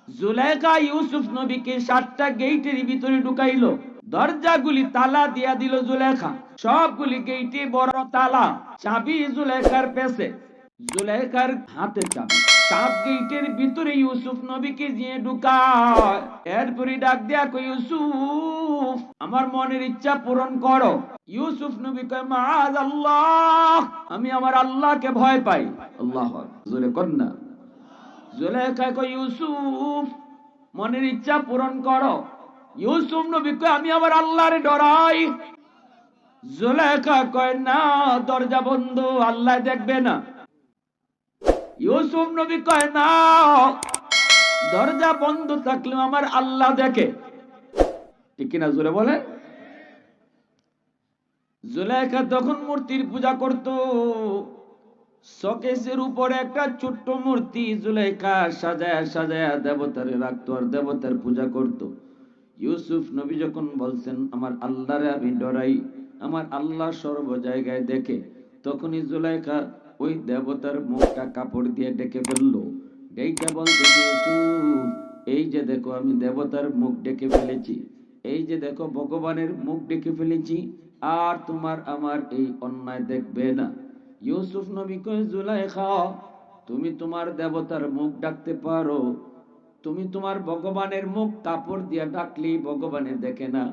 জুলেখা ইউসুফ নবীকে 7টা গেটের ভিতরে ঢুকাইলো, দরজাগুলি তালা দিয়া দিল জুলেখা, সবগুলি গেটে বড় তালা, চাবি জুলেখার পেছে, জুলেখার হাতে চাবি। 7 গেটের ভিতরে ইউসুফ নবীকে দিয়ে ঢুকায়, এরপরে ডাক দেয়া কই, ইউসুফ আমার মনের ইচ্ছা পূরণ করো। ইউসুফ নবী কয়, মাআযাল্লাহ, আমি আমার আল্লাহকে ভয় পাই। আল্লাহু আকবার, জোরে কন্যা। জুলেখা কয়, ইউসুফ মনের ইচ্ছা পূরণ করো। ইউসুফ নবী কয়, আমি আমার আল্লাহরে ডরাই। জুলেখা কয়, না, দরজা বন্ধ, আল্লাহ দেখবে না। ইউসুফ নবী কয়, না, দরজা বন্ধ থাকলেও আমার আল্লাহ দেখে। ঠিক কিনা জোরে বলে। জুলেখা তখন মূর্তির পূজা করত, শোকেসের উপরে একটা ছোট্ট মূর্তি জুলেখা সাজায়া সাজায়া দেবতারে রাখতো আর দেবতার পূজা করত। ইউসুফ নবী যখন বলছেন আমার আল্লাহরে আমি ডরাই, আমার আল্লাহ সর্ব জায়গায় দেখে, তখনই জুলেখা ওই দেবতার মুখটা কাপড় দিয়ে ডেকে ফেললো। ডেকে বলতে, ইউসুফ এই যে দেখো আমি দেবতার মুখ ডেকে ফেলেছি, এই যে দেখো ভগবানের মুখ ডেকে ফেলেছি, আর তোমার আমার এই অন্যায় দেখবে না। ইউসুফ নবী কয়, জুলেখা তুমি তোমার দেবতার মুখ ডাকতে পারো, তুমি তোমার ভগবানের মুখ কাপড় দিয়ে ডাকলি ভগবানে দেখে না,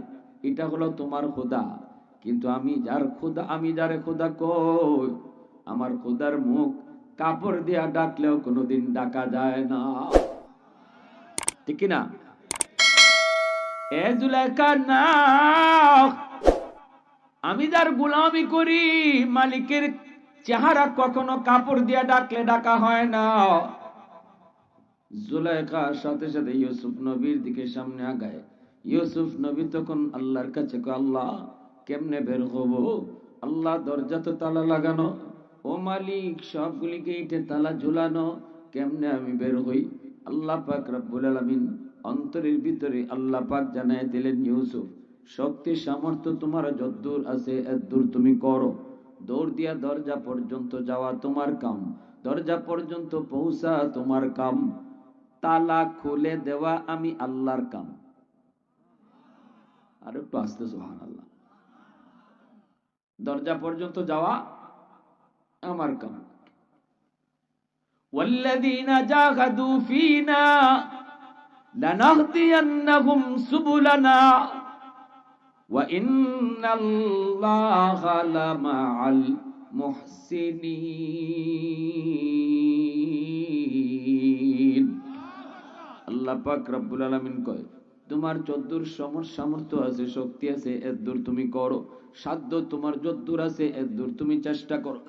এটা হলো তোমার খোদা। কিন্তু আমি যারে খোদা কই, আমার খোদার মুখ কাপড় দিয়া ডাকলেও কোনোদিন ডাকা যায় না। ঠিক কিনা? এ জুলেখা, না, আমি যার গোলামি করি, মালিকের চেহারা কখনো কাপড় দিয়া ডাকলে ডাকা হয় না। জুলেখা সাথে সাথে ইউসুফ নবীর দিকে সামনে আগায়। ইউসুফ নবী তখন আল্লাহর কাছে কয়, আল্লাহ কেমনে বের হব? আল্লাহ দরজা তো তালা লাগানো, ও মালিক সবগুলি গেটে তালা ঝুলানো, কেমনে আমি বের হই? আল্লাহ পাক রব্বুল আলামিন অন্তরের ভিতরে আল্লাহ পাক জানায় দিলেন, ইউসুফ শক্তি সামর্থ্য তোমার যদ্দূর আছে এদ্দূর তুমি করো, দৌড় দিয়া দরজা পর্যন্ত যাওয়া তোমার কাম, দরজা পর্যন্ত পৌঁছা তোমার কাম, তালা খুলে দেওয়া আমি আল্লাহর কাম। আর একটু আস্তে, সুবহানাল্লাহ। দরজা পর্যন্ত যাওয়া আমার কাম। ওয়াল্লাযীনা জাহাদু ফীনা লানাহদিয়ান্নাহুম সুবুলানা ওয়া ইন্নাল্লাহা লামাআল মুহসিনিন। আল্লাহ পাক রব্বুল আলামিন কয়, তোমার যদ্দূর সামর্থ্য আছে, শক্তি আছে, এদ্দূর তুমি করো, সাধ্য তোমার যদ্দূর আছে এদ্দূর তুমি চেষ্টা করো।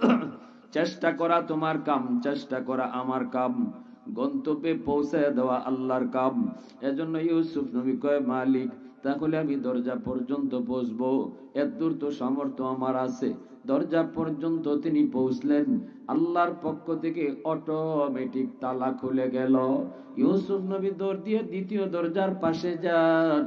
চেষ্টা করা তোমার কাম, চেষ্টা করা আমার কাম, গন্তব্যে পৌঁছায় দেওয়া আল্লাহর কাম। এজন্য ইউসুফ নবী কয়, মালিক তাহলে আমি দরজা পর্যন্ত পৌঁছবো, এদ্দূর তো সামর্থ্য আমার আছে। দরজা পর্যন্ত তিনি পৌঁছলেন, আল্লাহর পক্ষ থেকে অটোমেটিক তালা খুলে গেল। ইউসুফ নবী দৌড় দিয়ে দ্বিতীয় দরজার পাশে যান,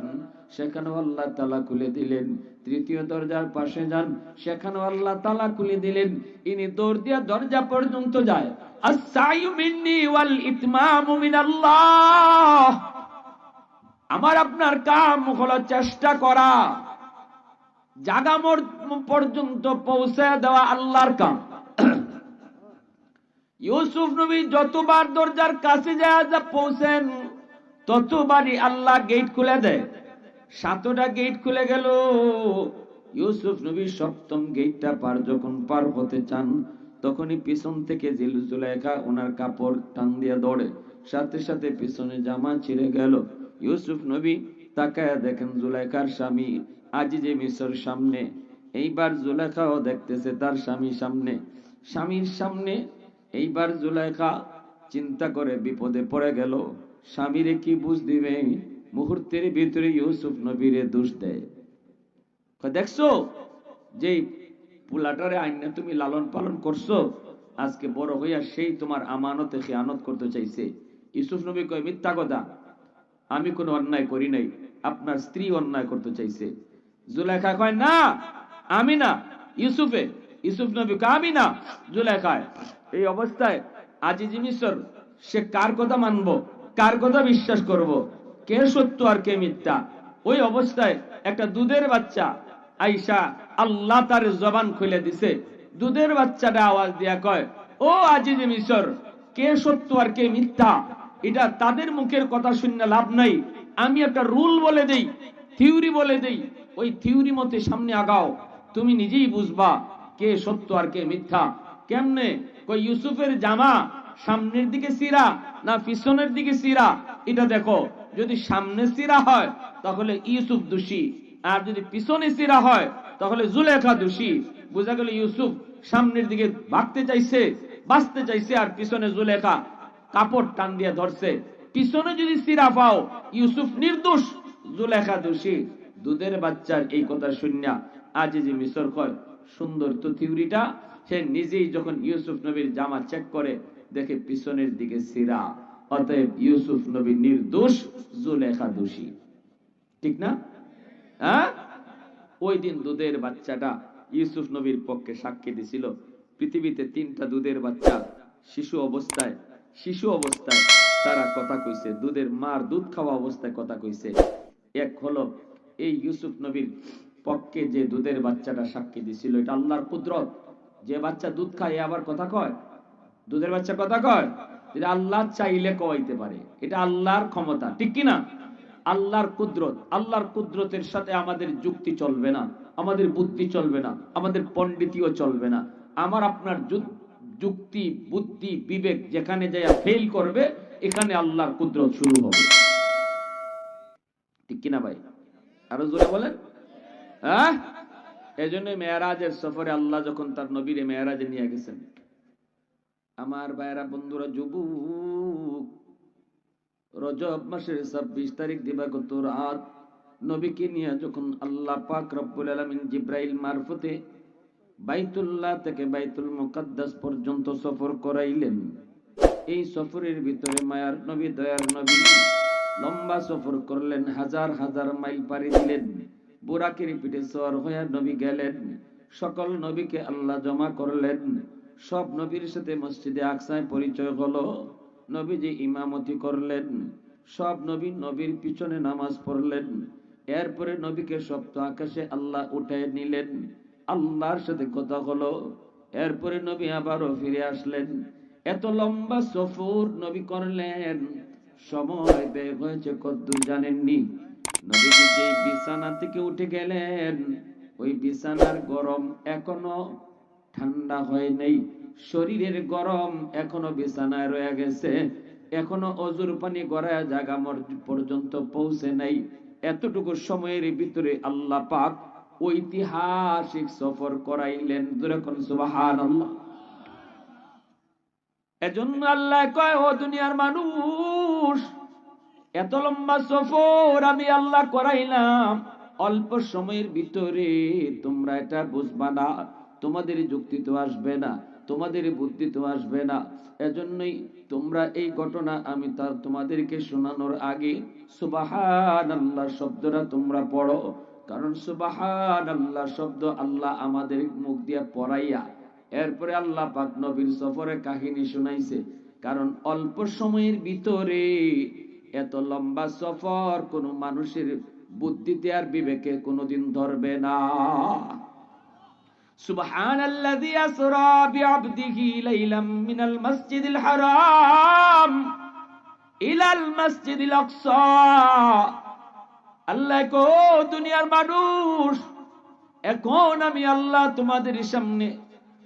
সেখানেও আল্লাহ তালা খুলে দিলেন। তৃতীয় দরজার পাশে যান, সেখানেও আল্লাহ তালা খুলে দিলেন। ইনি দৌড় দিয়ে দরজা পর্যন্ত যায়। আস-সাইয়ু মিন্নি ওয়াল ইতমামু মিনাল্লাহ। আমার আপনার কাম হলো চেষ্টা করা, জাগা পর্যন্ত পৌঁছে দেওয়া আল্লাহর কাম। ইউসুফ নবী যতবার দরজার কাছে যা পৌঁছেন, ততবারই আল্লাহ গেট খুলে দেয়। 7টা গেট খুলে গেল। ইউসুফ নবী 7ম গেটটা যখন পার হতে চান, তখনই পিছন থেকে জুলেখা ওনার কাপড় টান দিয়ে দৌড়ে, সাথে সাথে পিছনে জামা ছিঁড়ে গেল। ইউসুফ নবী তাকায় দেখেন জুলেখার স্বামী আজিজে মিসর সামনে। এইবার জুলেখাও দেখতেছে তার স্বামীর সামনে। এইবার জুলেখা চিন্তা করে বিপদে পড়ে গেল, স্বামীরে কি বুঝ দিবে? মুহূর্তের ভিতরে ইউসুফ নবীরে দোষ দেয়। দেখছো যে পুলাটারে আইনা তুমি লালন পালন করছো, আজকে বড় হইয়া সেই তোমার আমানতে খেয়ানত করতে চাইছে। ইউসুফ নবী কয়, মিথ্যা কথা, আমি কোনো অন্যায় করি নাই, আপনার স্ত্রী অন্যায় করতে চাইছে। জুলেখা কয়, না আমি না। ইউসুফ নবী কয়, আমি না। জুলেখা এই অবস্থায় আজিজ মিসর সে কার কথা মানবো? কার কথা বিশ্বাস করব? কে সত্য আর কে মিথ্যা? ওই অবস্থায় একটা দুধের বাচ্চা আইসা আল্লাহ তার জবান খুলে দিছে। দুধের বাচ্চাটা আওয়াজ দিয়া কয়, ও আজিজ মিশর, কে সত্য আর কে মিথ্যা এটা তাদের মুখের কথা শুনে লাভ নাই। আমি একটা রুল বলে দেই, থিওরি বলে দেই, ওই থিওরি মতে সামনে আগাও, তুমি নিজেই বুঝবা কে সত্য আর কে মিথ্যা। কেমনে? কই ইউসুফের জামা সামনের দিকে সিরা না পিছনের দিকে সিরা এটা দেখো। যদি সামনে সিরা হয় তাহলে ইউসুফ দোষী, আর যদি পিছনে সিরা হয় তাহলে জুলেখা দোষী। বোঝা গেল ইউসুফ সামনের দিকে ভাগতে চাইছে, বাঁচতে চাইছে, আর পিছনে জুলেখা কাপড় টান দিয়ে ধরছে। পিছনে যদি সিরা পাও ইউসুফ নির্দোষ, জুলেখা দোষী। দুধের বাচ্চার এই কথা শুনিয়া আজিজ মিশর কয়, সুন্দর তো থিওরিটা। সে নিজেই যখন ইউসুফ নবীর জামা চেক করে দেখে পিছনের দিকে সিরা, অতএব ইউসুফ নবী নির্দোষ, জুলেখা দোষী। ঠিক না? হ্যাঁ, ওই দিন দুধের বাচ্চাটা ইউসুফ নবীর পক্ষে সাক্ষী দিছিল। পৃথিবীতে 3টা দুধের বাচ্চা শিশু অবস্থায় তারা কথা কইছে, দুধের মার দুধ খাওয়া অবস্থায় কথা কইছে। এক হলো এই ইউসুফ নবীর পক্ষে যে দুধের বাচ্চাটা সাক্ষী দিছিল, এটা আল্লাহর কুদরত। যে বাচ্চা দুধ খায় আবার কথা কয়, দুধের বাচ্চা কথা কয়, এটা আল্লাহ চাইলে কইতে পারে, এটা আল্লাহর ক্ষমতা। ঠিক কি না? আল্লাহর কুদরত। আল্লাহর কুদরতের সাথে আমাদের যুক্তি চলবে না, আমাদের বুদ্ধি চলবে না, আমাদের পণ্ডিতিও চলবে না। আমার আপনার যুক্তি, বুদ্ধি, বিবেক যেখানে যায় ফেল করবে, এখানে আল্লাহর কুদরত শুরু হবে। ঠিক কিনা ভাই? আরো জোরে বলেন। হ্যাঁ, এজন্য মেরাজের সফরে আল্লাহ যখন তার নবীরে মেরাজে নিয়ে গেছেন, আমার ভাইরা, বন্ধুরা, যুবক, রজব মাসের 26 তারিখ দিবাগত রাত নবীকে নিয়ে যখন আল্লাহ পাক রব্বুল আলামিন জিব্রাইল মারফতে বাইতুল্লাহ থেকে বাইতুল মুকাদ্দাস পর্যন্ত সফর করাইলেন, এই সফরের ভিতরে মায়ার নবী, দয়ার নবী লম্বা সফর করলেন, হাজার হাজার মাইল পাড়ি দিলেন। বুরাকের পিঠে সওয়ার হয়ে নবী গেলেন। সকল নবীকে আল্লাহ জমা করলেন। সব নবীর সাথে মসজিদে আকসায় পরিচয় হলো। নবীজি ইমামতি করলেন। সব নবী নবীর পিছনে নামাজ পড়লেন। এরপরে নবীকে সপ্ত আকাশে আল্লাহ উঠায় নিলেন, আল্লাহর সাথে কথা হলো। এরপরে নবী আবারও ফিরে আসলেন। এত লম্বা সফর নবী করলেন, সময় ব্যয় হয়েছে কতদূর জানেননি? নবীজি যেই বিছানা থেকে উঠে গেলেন, ওই বিছানার গরম এখনো ঠান্ডা হয় নাই, শরীরের গরম এখনো বিছানায় রয়ে গেছে, এখনো অজুর পানি গড়ায় জায়গা পর্যন্ত পৌঁছে নাই। এতটুকু সময়ের ভিতরে আল্লাহ পাক ঐতিহাসিক সফর করাইলেন। যেরকম সুবহানাল্লাহ। এজন্য আল্লাহ কয়, ও দুনিয়ার মানুষ, এত লম্বা সফর আমি আল্লাহ করাইলাম, অল্প সময়ের ভিতরে তোমরা এটা বুঝবা না, তোমাদের যুক্তি তো আসবে না, তোমাদের বুদ্ধি তো আসবে না। এজন্যই তোমরা এই ঘটনা আমি তোমাদেরকে শোনানোর আগে সুবহানাল্লাহ শব্দটা তোমরা পড়ো। কারণ সুবহানাল্লাহ শব্দ আল্লাহ আমাদের মুখ দিয়ে পড়াইয়া এরপরে আল্লাহ পাক নবীর সফরের কাহিনী শুনাইছে। কারণ অল্প সময়ের ভিতরে এত লম্বা সফর কোন মানুষের বুদ্ধিতে আর বিবেকে কোনোদিন ধরবে না। সুবহানাল্লাযী আসরা বিআবদিহি লাইলাম মিনাল মাসজিদিল হারাম ইলাল মাসজিদিল আকসা। আল্লাহ কো, দুনিয়ার মানুষ, এখন আমি আল্লাহ তোমাদের সামনে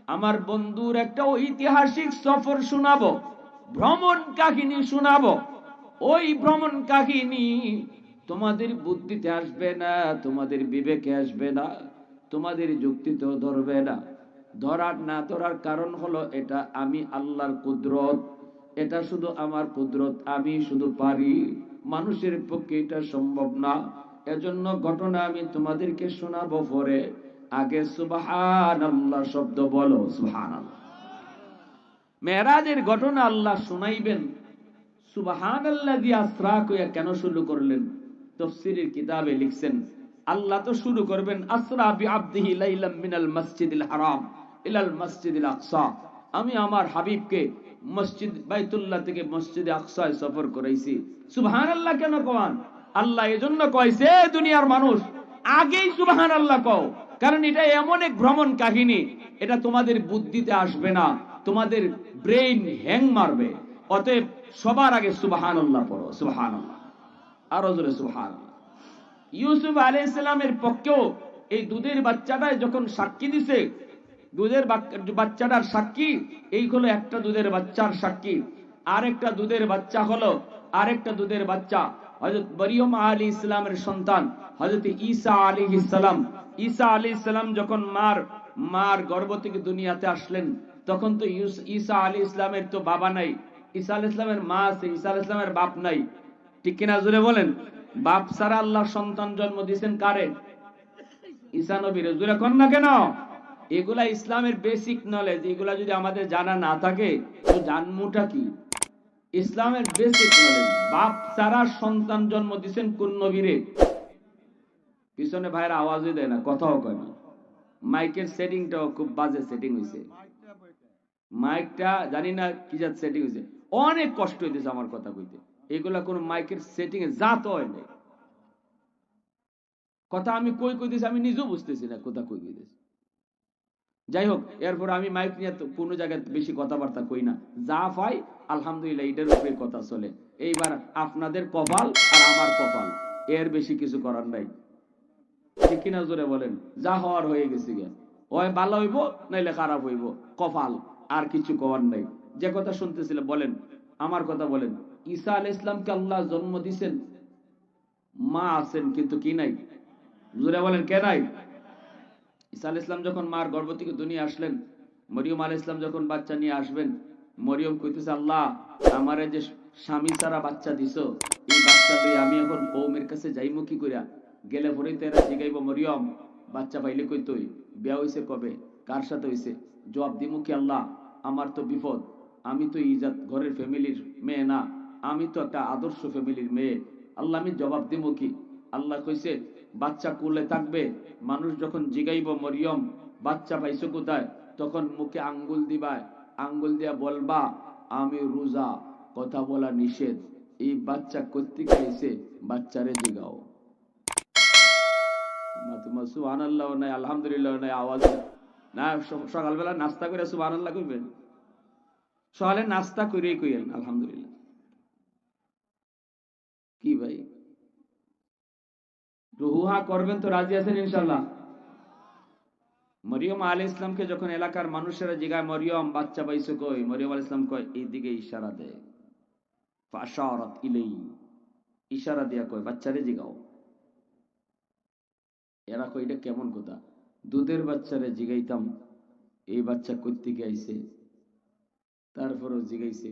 আমার বন্ধুর একটা ঐতিহাসিক সফর শোনাবো, ভ্রমণ কাহিনী শোনাবো। ওই ভ্রমণ কাহিনী তোমাদের বুদ্ধিতে আসবে না, তোমাদের বিবেকে আসবে না, তোমাদের যুক্তিতেও ধরবে না। ধরার না ধরার কারণ হলো এটা আমি আল্লাহর কুদরত, এটা শুধু আমার কুদরত, আমি শুধু পারি, মানুষের পক্ষে এটা সম্ভব না। এজন্য ঘটনা আমি তোমাদেরকে শোনাবো, পরে আগে সুবহানাল্লাহ শব্দ বলো। সুবহানাল্লাহ। মেরাজের ঘটনা আল্লাহ শুনাইবেন, সুবহানাল্লাযী আসরা কইয়া কেন শুরু করলেন? তাফসীরের কিতাবে লিখছেন, আল্লাহ তো শুরু করবেন আসরা বিআবদিহি লাইলাম মিনাল মাসজিদিল হারাম ইলাল মাসজিদিল আকসা। আমি আমার হাবিবকে মসজিদ বাইতুল্লাহ থেকে মসজিদে আকসায় সফর করাইছি। সুবহানাল্লাহ কেন কন? আল্লাহ এজন্য কইছে দুনিয়ার মানুষ আগেই সুবহানাল্লাহ কও, কারণ এটা এমন এক ভ্রমণ কাহিনী, এটা তোমাদের বুদ্ধিতে আসবে না, তোমাদের ব্রেইন হ্যাং মারবে। অতএব সবার আগে সুবহানাল্লাহ পড়ো, সুবহানাল্লাহ, আরো জোরে সুবহানাল্লাহ। ইউসুফ আলাইহিস সালামের পক্ষেও এই দুধের বাচ্চাটা যখন সাক্ষী দিছে, দুধের বাচ্চাটার সাক্ষী এই হলো একটা দুধের বাচ্চার সাক্ষী, আরেকটা দুধের বাচ্চা হলো আরেকটা দুধের বাচ্চা হযরত মরিয়ম আলাইহিস সালামের সন্তান হযরত ঈসা আলাইহিস সালাম। ঈসা আলাইহিস সালাম যখন মার গর্ভ থেকে দুনিয়াতে আসলেন, তখন তো ঈসা আলাইহিস সালামের তো বাবা নাই, ঈসা আলাইহিস সালামের মা আছে, ঈসা আলাইহিস সালামের বাপ নাই। ঠিক কিনা জোরে বলেন? বাপ ছাড়া আল্লাহ সন্তান জন্ম দিয়েছেন কারে? ঈসা নবীর। জোরে কোন না কেন? এগুলা ইসলামের বেসিক নলেজ, এগুলা যদি আমাদের জানা না থাকে তো জানমুটা কি? ইসলামের বেসিক নলেজ। বাপ ছাড়া সন্তান জন্ম দিয়েছেন কোন নবীরে? পিছনে ভাইয়ের আওয়াজই দেয় না, কথাও কয় না। মাইকের সেটিংটাও খুব বাজে সেটিং হয়েছে, মাইকটা জানি না কি জাত সেটিং হয়েছে, অনেক কষ্ট হইতেছে আমার কথা কইতে। এগুলা কোন মাইকের সেটিং এ জাত হয় না, কথা আমি কই কইতেছি আমি নিজেও বুঝতেছি না কথা কই কইতেছি। যাই হোক, এরপর আমি মাইক নিয়ে কোনো জায়গায় বেশি কথাবার্তা কই না, যা পাই আলহামদুলিল্লাহ এটার উপরে কথা চলে। এইবার আপনাদের কপাল আর আমার কপাল, এর বেশি কিছু করার নাই। ঠিক কিনা জোরে বলেন? যা হওয়ার হয়ে গেছে গে, হয় ভালো হইব নাইলে খারাপ হইব, কপাল, আর কিছু করার নাই। যে কথা শুনতেছিলেন বলেন, আমার কথা বলেন। ঈসা আলাইহিস ইসলামকে আল্লাহ জন্ম দিয়েছেন, মা আছেন কিন্তু কি নাই? জোরে বলেন কে নাই? ঈসা আলাইহিস ইসলাম যখন মার গর্ভ থেকে দুনিয়া আসলেন, মরিয়ম আলাইহিস ইসলাম যখন বাচ্চা নিয়ে আসবেন, মরিয়ম কইতেছে, আল্লাহ আমারে যে স্বামী ছাড়া বাচ্চা দিছো, এই বাচ্চা লই আমি এখন কওমের কাছে যাইমু কি কইরা? গেলে পরেই তো এরা জিগাইব, মরিয়ম বাচ্চা পাইলে কই তুই বিয়া হইছে কবে, কার সাথে হইছে? জবাব দিমু কি, আল্লাহ আমার তো বিপদ, আমি তো ইজাত ঘরের ফ্যামিলির মেয়ে না, আমি তো একটা আদর্শ ফ্যামিলির মেয়ে। আল্লাহ আমি জবাব দিমু কি? আল্লাহ কইছে বাচ্চা কোলে থাকবে, মানুষ যখন জিগাইব মরিয়ম বাচ্চা পাইছো কোথায়, তখন মুখে আঙ্গুল দিবা, আঙ্গুল দিয়া বলবা আমি রোজা, কথা বলা নিষেধ। এই বাচ্চা কোত্থেকে এসে বাচ্চারে জিগাও। তোমার সুবহানাল্লাহ নাই, আলহামদুলিল্লাহ নাই, আওয়াজ না। সকালবেলা নাস্তা করে সুবহানাল্লাহ কইবেন, সকালে নাস্তা করেই কইেন আলহামদুলিল্লাহ। কি ভাই রুহুহা করবেন তো রাজি আছেন ইনশাআল্লাহ? মরিয়ম আলাইহিস ইসলামকে যখন এলাকার মানুষেরা জিগায় মরিয়ম বাচ্চা পাইছো কই, মরিয়ম আলাইহিস ইসলাম কয় এইদিকে ইশারা দেয়, ফাশারাত ইলাই, ইশারা দিয়া কয় বাচ্চারে জিগাও। এরা কয় এটা কেমন কথা? দুধের বাচ্চারে জিগাইতাম এই বাচ্চা কোত্থেকে আইছে? তারপরও জিগাইছে।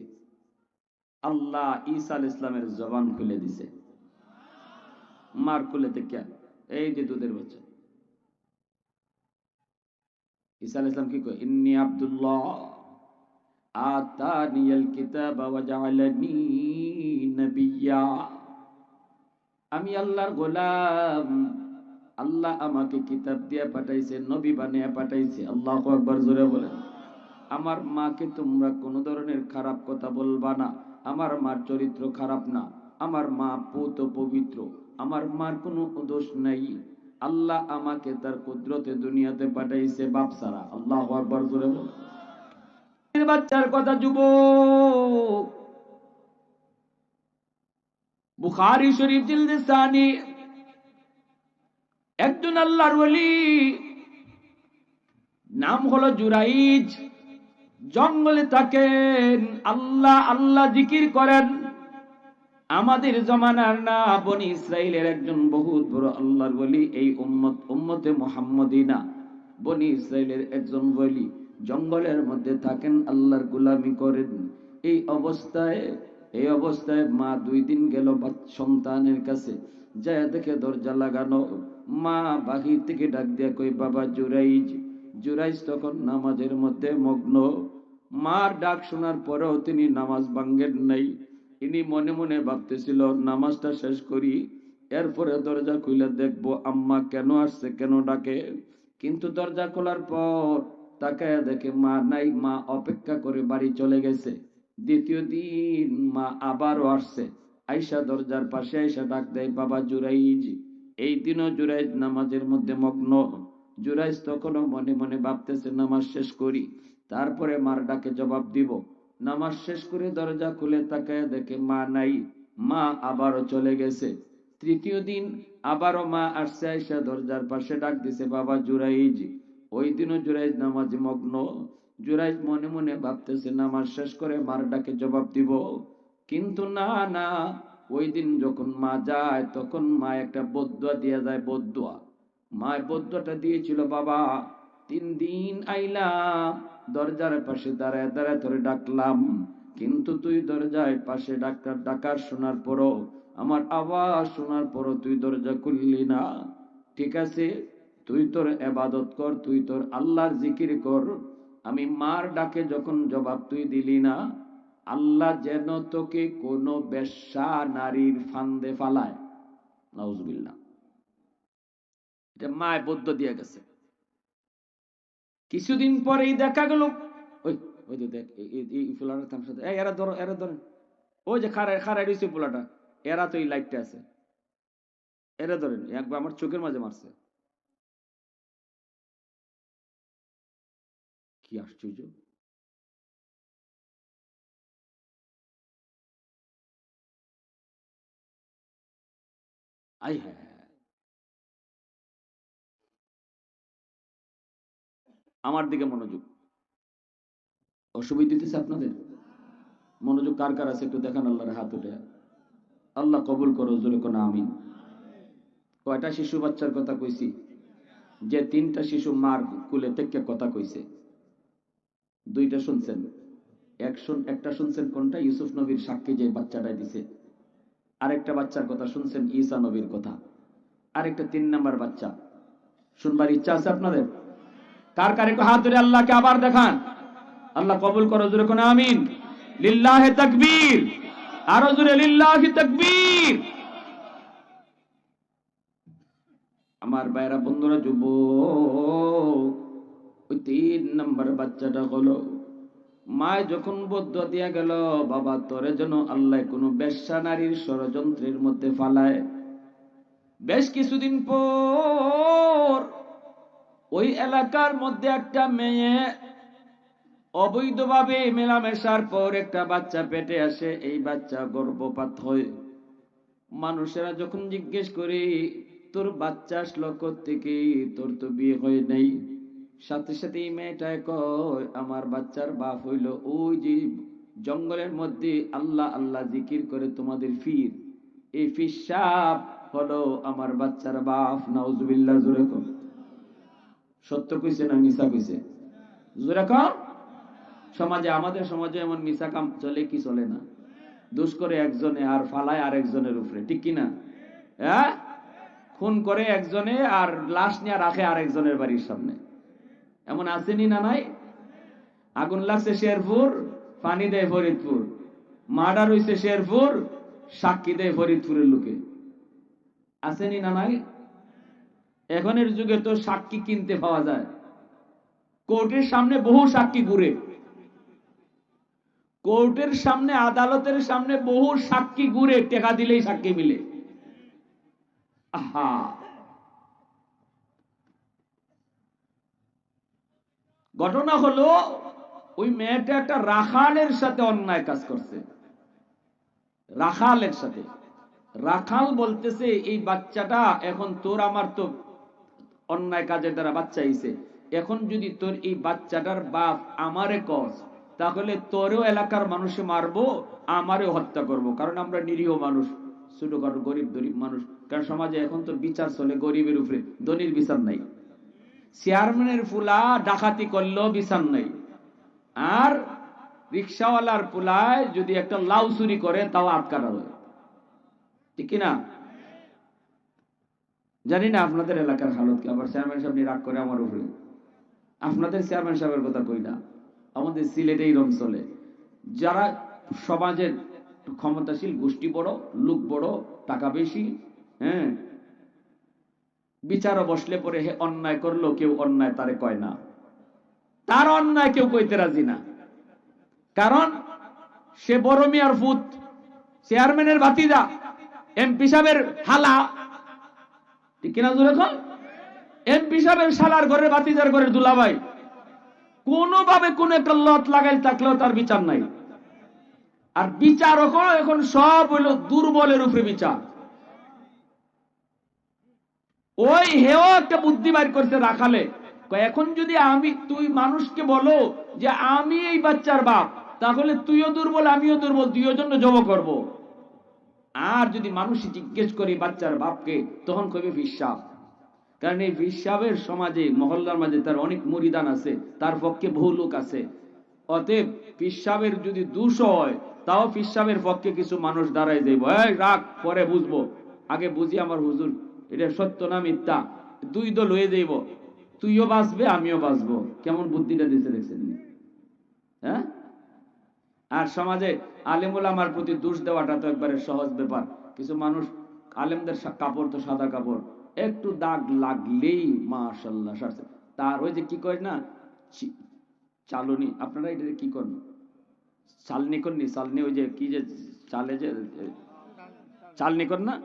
আল্লাহ ঈসা আলাইহিস ইসলামের জবান খুলে দিছে, মার খুলে থেকে এই যে দুধের বাচ্চা। ঈসা আলাইহিস সালাম কি কয়? ইন্নী আব্দুল্লাহ আতানিয়াল কিতাবা ওয়া জাআলানি নাবিয়্যা, আমি আল্লাহর গোলাম, আল্লাহ আমাকে কিতাব দিয়ে পাঠাইছে, নবী বানিয়ে পাঠাইছে। আল্লাহু আকবার, জোরে বলেন। আমার মাকে তোমরা কোনো ধরনের খারাপ কথা বলবা না, আমার মার চরিত্র খারাপ না, আমার মা পুত পবিত্র, আমার মার কোনো দোষ নাই। আল্লাহ আমাকে তার কুদরতে দুনিয়াতে পাঠাইছে বাপ ছাড়া। আল্লাহু আকবার, জোরে বলেন। বাচ্চার কথা যুবক, বুখারী শরীফ জিলদে সানি, একজন আল্লাহর ওলি নাম হলো জুরাইজ, জঙ্গলে থাকেন, আল্লাহ আল্লাহ জিকির করেন। আমাদের জমানার না, বনি ইসরাইলের একজন বহুত বড় আল্লাহর ওলি, এই উম্মতে মুহাম্মাদিনা বনি ইসরাইলের একজন ওলি, জঙ্গলের মধ্যে থাকেন, আল্লাহর গোলামি করেন। এই অবস্থায় মা 2 দিন গেল সন্তানের কাছে, যায় দেখে দরজা লাগানো। মা বাহির থেকে ডাক দিয়া কই, বাবা জুরাইজ। জুরাইজ তখন নামাজের মধ্যে মগ্ন। মার ডাক শোনার পরেও তিনি নামাজ ভাঙ্গেন নাই। ইনি মনে মনে ভাবতেছিল নামাজটা শেষ করি, এরপরে দরজা খুলে দেখবো আম্মা কেন আসছে, কেন ডাকে। কিন্তু দরজা খোলার পর তাকায় দেখে মা নাই, মা অপেক্ষা করে বাড়ি চলে গেছে। দ্বিতীয় দিন মা আবারও আসছে, আইসা দরজার পাশে আইসা ডাক দেয়, বাবা জুরাইজ। এই দিনও জুরাইজ নামাজের মধ্যে মগ্ন। জুরাইজ তখনও মনে মনে ভাবতেছে নামাজ শেষ করি, তারপরে মার ডাকে জবাব দিব। নামাজ শেষ করে দরজা খুলে তাকায় দেখে মা নাই, মা আবারও চলে গেছে। তৃতীয় দিন আবারও মা আসছে, আইসা দরজার পাশে ডাক দিছে, বাবা জুরাইজ। ওই দিনও জুরাইজ নামাজে মগ্ন। জুরাইজ মনে মনে ভাবতেছে নামাজ শেষ করে মার ডাকে জবাব দিব, কিন্তু না না, ওই দিন যখন মা যায় তখন মা একটা বদদুয়া দিয়ে যায়। বদদুয়া, মা বদদুয়াটা দিয়েছিল, বাবা 3 দিন আইলাম, দরজার পাশে দাঁড়ায় দাঁড়ায় তোরে ডাকলাম, কিন্তু তুই দরজায় পাশে ডাকার শোনার পরও, আমার আওয়াজ শোনার পরও তুই দরজা খুললি না। ঠিক আছে, তুই তোর ইবাদত কর, তুই তোর আল্লাহর জিকির কর। আমি মার ডাকে যখন জবাব তুই দিলি না, আল্লাহ যেন তোকে কোনো বেশ্যা নারীর ফান্দে ফালায়। নাউজুবিল্লাহ। এটা মায় বদ্ধ দিয়ে গেছে। কিছুদিন পরেই দেখা গেল, ওই ওই দেখ এই ফুলাটার থাম সাথে, এরা ধরো, এরা ধরেন, ওই যে খাড়াই রয়েছে ফুলাটা, এরা তো এই লাইটটা আছে, এরা ধরেন, একবার আমার চোখের মাঝে মারছে। কি আশ্চর্য! আই হ্যাঁ, আমার দিকে মনোযোগ। অসুবিধা দিতেছে আপনাদের? মনোযোগ কার কার আছে একটু দেখান, আল্লাহর হাত উঠে। আল্লাহ কবুল করো, জোরে কোন আমিন। কয়টা শিশু বাচ্চার কথা কইছি? যে 3টা শিশু মার কুলে থেকে কথা কইছে, 2টা শুনছেন। একটা শুনছেন কোনটা? ইউসুফ নবীর সাক্ষী যে বাচ্চাটা দিছে। আরেকটা বাচ্চার কথা শুনছেন, ঈসা নবীর কথা। আরেকটা 3 নাম্বার বাচ্চা শুনবার ইচ্ছা আছে আপনাদের? কার কার একটু হাত ধরে আল্লাহকে আবার দেখান। আল্লাহ কবুল করো, জোরে কোন আমিন। লিল্লাহে তাকবীর, আরো জোরে লিল্লাহি তাকবীর। আমার ভাইরা, বন্ধুরা, যুবক, ওই 3 নাম্বার বাচ্চাটা হলো, মায় যখন বদদুয়া দিয়া গেল, বাবা তোরে যেন আল্লাহ কোনো বেশ্যা নারীর ষড়যন্ত্রের মধ্যে ফালায়। বেশ কিছুদিন পর ওই এলাকার মধ্যে একটা মেয়ে অবৈধভাবে মেলামেশার পর একটা বাচ্চা পেটে আসে। এই বাচ্চা গর্ভপাত হয়। মানুষেরা যখন জিজ্ঞেস করে, তোর বাচ্চা আসলো কোত্থেকে, তোর তো বিয়ে হয় নাই, সাথে সাথে এই মেয়েটায় কয়, আমার বাচ্চার বাপ হইল ওই যে জঙ্গলের মধ্যে আল্লাহ আল্লাহ জিকির করে তোমাদের ফির, এই ফির সাপ হলো আমার বাচ্চার বাপ। নাউজুবিল্লাহ, জোরে কম। সত্য কইছে না মিছা কইছে? জোরে কম। সমাজে, আমাদের সমাজে এমন মিছা কাম চলে কি চলে না? দোষ করে একজনে আর ফালায় আর একজনের উপরে, ঠিক কিনা? হ্যাঁ, খুন করে একজনে আর লাশ নিয়ে রাখে আর একজনের বাড়ির সামনে। এমন আসেনি না নাই? আগুন লাগছে শেরপুর, পানি দেয় ফরিদপুর। মার্ডার হইছে শেরপুর, সাক্ষী দেয় ফরিদপুরের লোকে। আসেনি না নাই? এখনের যুগে তো সাক্ষী কিনতে পাওয়া যায়। কোর্টের সামনে বহু সাক্ষী ঘুরে, কোর্টের সামনে, আদালতের সামনে বহু সাক্ষী ঘুরে, টাকা দিলেই সাক্ষী মিলে। আহা, ঘটনা হলো ওই মেয়েটা একটা রাখালের সাথে অন্যায় কাজ করছে। রাখালের সাথে। রাখাল বলতেছে, এই বাচ্চাটা এখন তোর আমার তো অন্যায় কাজের দ্বারা বাচ্চা হইছে, এখন যদি তোর এই বাচ্চাটার বাপ আমারে কস, তাহলে তোরেও এলাকার মানুষে মারবো, আমারেও হত্যা করব, কারণ আমরা নিরীহ মানুষ, ছোটখাটো গরিব গরিব মানুষ। কারণ সমাজে এখন তো বিচার চলে গরিবের উপরে, ধনীর বিচার নাই। চেয়ারম্যানের ফুলা ডাকাতি করলেও বিচার নাই, আর রিক্সাওয়ালার পুলায় যদি একটা লাউ চুরি করে তাও আটকানো হয়, ঠিক কিনা? জানি না আপনাদের এলাকার হালত কি। আবার চেয়ারম্যান সাহেব রাগ করে আমার উপরে। আপনাদের চেয়ারম্যান সাহেবের কথা কই না, আমাদের সিলেটে এইরকম চলে। যারা সমাজের ক্ষমতাশীল গোষ্ঠী বড়, লোক বড়, টাকা বেশি, হ্যাঁ, বিচারও বসলে পরে হে অন্যায় করলো, কেউ অন্যায় তারে কয় না। তার অন্যায় কেউ কইতে রাজি না, কারণ সে বড় মিয়ার ফুত, চেয়ারম্যানের ভাতিজা, এমপি সাহেবের হালা, ঠিক কিনা জোরে কন? এমপি সাহেবের শালার ঘরের ভাতিজার ঘরের দুলাভাই, কোনোভাবে কোন একটা লত লাগাই থাকলেও তার বিচার নাই। আর বিচারক এখন সব হইল দুর্বলের উপরে বিচার। ওই হেও একটা বুদ্ধি বাইর করতে রাখালে, এখন যদি তুই মানুষকে বলো যে আমি এই বাচ্চার বাপ, তাহলে তুইও দুর্বল আমিও দুর্বল, দুইও জন্য জব করব। আর যদি মানুষ জিজ্ঞেস করি বাচ্চার বাপকে, তখন কইবে ফিসাব। কারণ এই ফিসাবের সমাজে, মহল্লার মাঝে তার অনেক মুরিদান আছে, তার পক্ষে বহু লোক আছে। অতএব ফিসাবের যদি দোষ হয়, তাও ফিসাবের পক্ষে কিছু মানুষ দাঁড়ায় যাইব, এই রাখ পরে বুঝবো, আগে বুঝি আমার হুজুর এটা সত্য না মিথ্যা, দুই দল হয়ে যাইব, তুইও বাঁচবে আমিও বাঁচবো। কেমন বুদ্ধিটা দিতে দেখছেন? হ্যাঁ। আর সমাজে আলেম ওলামার প্রতি দোষ দেওয়াটা তো একবারে সহজ ব্যাপার। কিছু মানুষ, আলেমদের কাপড় তো সাদা কাপড়, একটু দাগ লাগলেই মাশাআল্লাহ সারছে। তার ওই যে কি কয় না, চালনি, আপনারা এটা কি করেন, চালনি করেননি? চালনি ওই যে কি যে চালে যে চালনি কর না,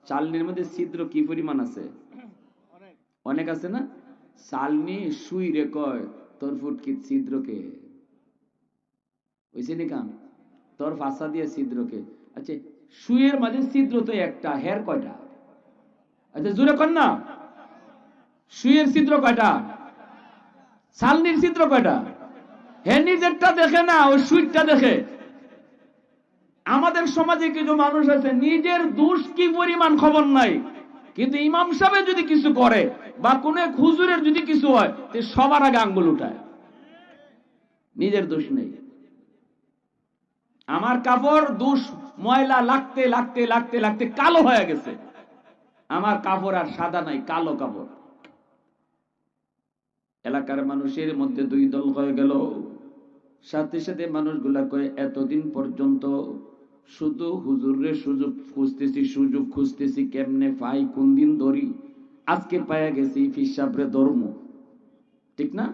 চালনির মধ্যে ছিদ্র কি পরিমাণ আছে? অনেক আছে না? চালনি সুই রে কয় তোর ফুটকি ছিদ্রকে, ওইছে নি কাম তোর ফাঁসা দিয়ে ছিদ্রকে। আচ্ছা, সুইয়ের মাঝে ছিদ্র তো একটা, হের কয়টা? আচ্ছা জোরে কর না, সুইয়ের ছিদ্র কয়টা? চালনির ছিদ্র কয়টা? হে নিজেরটা দেখে না, ওই সুইটটা দেখে। আমাদের সমাজে কিছু মানুষ আছে নিজের দোষ কি পরিমাণ খবর নাই, কিন্তু ইমাম সাহেব যদি কিছু করে বা কোন এক হুজুরের যদি কিছু হয়, সবার আগে আঙ্গুল উঠায়, নিজের দোষ নেই। আমার কাপড় দোষ ময়লা লাগতে লাগতে লাগতে লাগতে কালো হয়ে গেছে, আমার কাপড় আর সাদা নাই, কালো কাপড়। এলাকার মানুষের মধ্যে দুই দল হয়ে গেল। সাথে সাথে মানুষগুলা কয়ে এতদিন পর্যন্ত শুধু হুজুরের সুযোগ খুঁজতেছি, সুযোগ খুঁজতেছি, কেমনে পাই, কোন দিন ধরি, আজকে পায়া গেছি, ফিসাবরে ধর্ম। ঠিক না?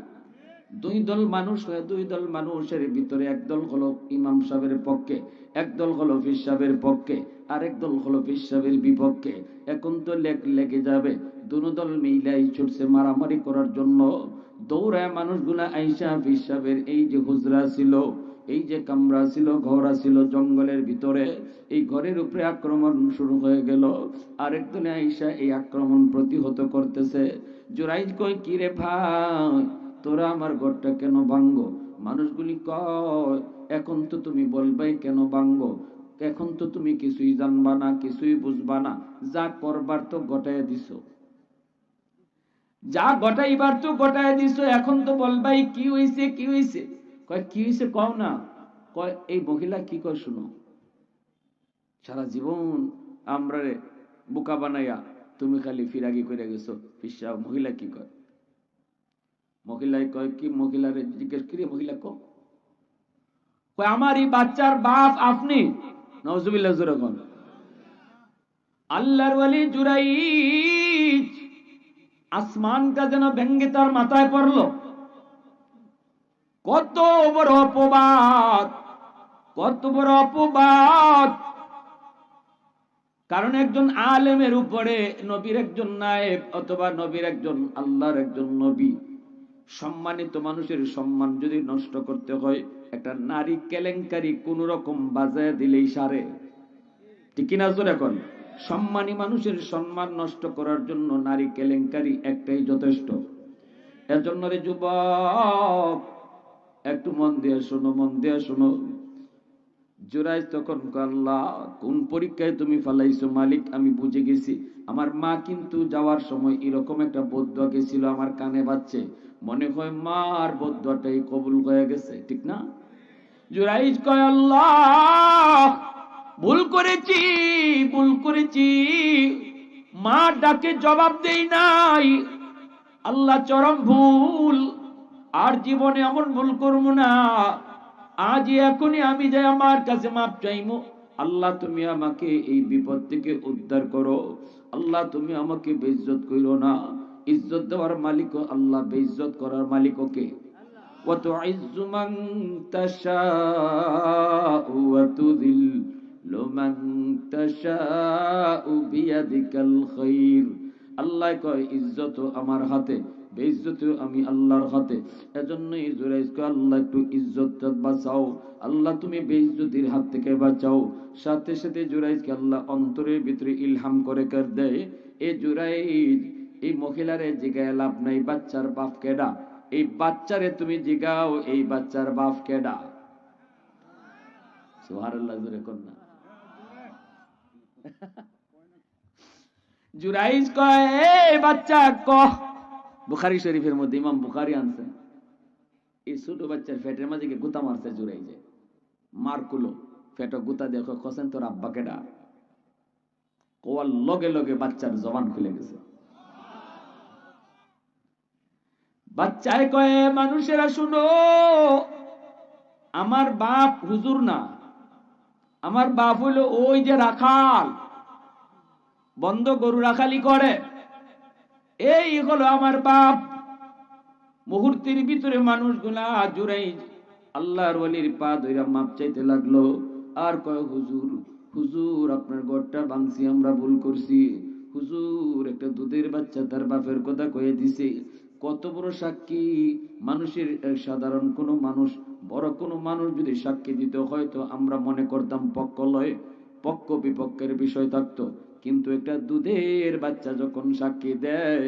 দুই দল মানুষ হয়ে, দুই দল মানুষের ভিতরে একদল হলো ইমাম সাহেবের পক্ষে, একদল হলো ফির সাহেবের পক্ষে, আরেক দল হলো ফির সাহেবের বিপক্ষে। এখন তো লেগে যাবে, দুনো দল মিলাই ছুটছে মারামারি করার জন্য। দৌড়ায় মানুষগুলা আইসা ফির সাহেবের এই যে হুজরা ছিল, এই যে কামরা ছিল, ঘর ছিল জঙ্গলের ভিতরে, এই ঘরের উপরে আক্রমণ শুরু হয়ে গেল। আরেক দলে আইসা এই আক্রমণ প্রতিহত করতেছে। জুরাইজ কয়, কি রে ভাই, তোরা আমার ঘরটা কেন ভাঙ্গো? মানুষগুলি কয়, এখন তো তুমি বলবাই কেন ভাঙ্গো, এখন তো তুমি কিছুই জানবা না, কিছুই বুঝবা না, যা করবার তো গটায় দিছো, যা গটাইবার তো গটায় দিছো, এখন তো বলবাই কি হইছে, কি হইছে? কয় কি হইছে কও না। কয় এই মহিলা কি কয় শুনো, সারা জীবন আমরা বোকা বানাইয়া তুমি খালি ফিরাগি করে গেছো। ফিসা মহিলা কি কয়? মহিলায় কয় কি, মহিলারে জিজ্ঞেস করি, মহিলা কয় আমার এই বাচ্চার বাপ আপনি। নাউজুবিল্লাহ জোরে কোন। আল্লাহর ওয়ালি জুরাইজ আসমানটা যেন ভেঙ্গে তার মাথায় পড়লো। কত বড় অপবাদ, কত বড় অপবাদ! কারণ একজন আলেমের উপরে নবীর একজন নায়েব, অথবা নবীর একজন, আল্লাহর একজন নবী, সম্মানিত মানুষের সম্মান যদি নষ্ট করতে হয়, একটা নারী কেলেঙ্কারি কোন রকম বাজায় দিলেই সারে। ঠিক কিনা জোরে এখন? সম্মানী মানুষের সম্মান নষ্ট করার জন্য নারী কেলেঙ্কারি একটাই যথেষ্ট। এজন্য রে যুবক, একটু মন দিয়ে শোনো, মন দিয়ে শোনো। জুরাইজ তখন আল্লাহ, কোন পরীক্ষায় তুমি ফালাইছো মালিক, আমি বুঝে গেছি। আমার মা কিন্তু যাওয়ার সময় এরকম একটা বদদোয়া গেছিল, আমার কানে বাজছে, মনে হয় মার বদদোয়াটাই কবুল হয়ে গেছে। ঠিক না? জুরাইজ কয়, আল্লাহ ভুল করেছি, ভুল করেছি, মা ডাকে জবাব দেই নাই, আল্লাহ চরম ভুল, আর জীবনে এমন ভুল করবো না। আজ এখনই আমি যাই আমার কাছে মাপ চাইমু, আল্লাহ তুমি আমাকে এই বিপদ থেকে উদ্ধার করো, আল্লাহ তুমি আমাকে বেইজ্জত কইরো না। ইজ্জত দেওয়ার মালিক আল্লাহ, বেইজ্জত করার মালিক কে? ওয়া তুইজ্জু মান তাশাউ ওয়া তুযিল্লু মান তাশাউ বিয়াদিকাল খায়র। আল্লাহ কয় ইজ্জত আমার হাতে, বেইজ্জতিও আমি আল্লাহর হাতে। এজন্যই জুরাইজকে আল্লাহ একটু ইজ্জত বাঁচাও, আল্লাহ তুমি বেইজ্জতির হাত থেকে বাঁচাও। সাথে সাথে জুরাইজকে আল্লাহ অন্তরের ভিতরে ইলহাম করে কর দেয়, এ জুরাইজ, এই মহিলারে জিগায় লাভ নাই, বাচ্চার বাপ কেডা? এই বাচ্চারে তুমি জিগাও, এই বাচ্চার বাপ কেডা? সুবহানাল্লাহ, জোরে কর না। জুরাইজ কয়, এই বাচ্চা কহ। বুখারী শরীফের মধ্যে ইমাম বুখারী আনছে, এই ছোট বাচ্চার পেটের মাঝে গুতা মারছে জুরাইজে, মারকুলো পেটে গুতা দেখো, কসেন তোর আব্বা কেডা? কোয়ার লগে লগে বাচ্চার জবান খুলে গেছে। বাচ্চায় কয়ে, মানুষেরা শুনো, আমার বাপ হুজুর না, আমার বাপ হইল ওই যে রাখাল, বন্ধ গরু রাখালি করে, এই হলো আমার বাপ। মুহূর্তের ভিতরে মানুষগুলা জুরাইজ আল্লাহর ওলির পা ধইরা মাপ চাইতে লাগলো, আর কয়, হুজুর, হুজুর, আপনার ঘরটা ভাঙছি, আমরা ভুল করছি হুজুর, একটা দুধের বাচ্চা তার বাপের কথা কয়ে দিছে। কত বড় সাক্ষী! মানুষের সাধারণ কোন মানুষ, বড় কোন মানুষ যদি সাক্ষী দিত, হয়তো আমরা মনে করতাম পক্ষ লয়, পক্ষ বিপক্ষের বিষয় থাকতো, কিন্তু একটা দুধের বাচ্চা যখন সাক্ষী দেয়,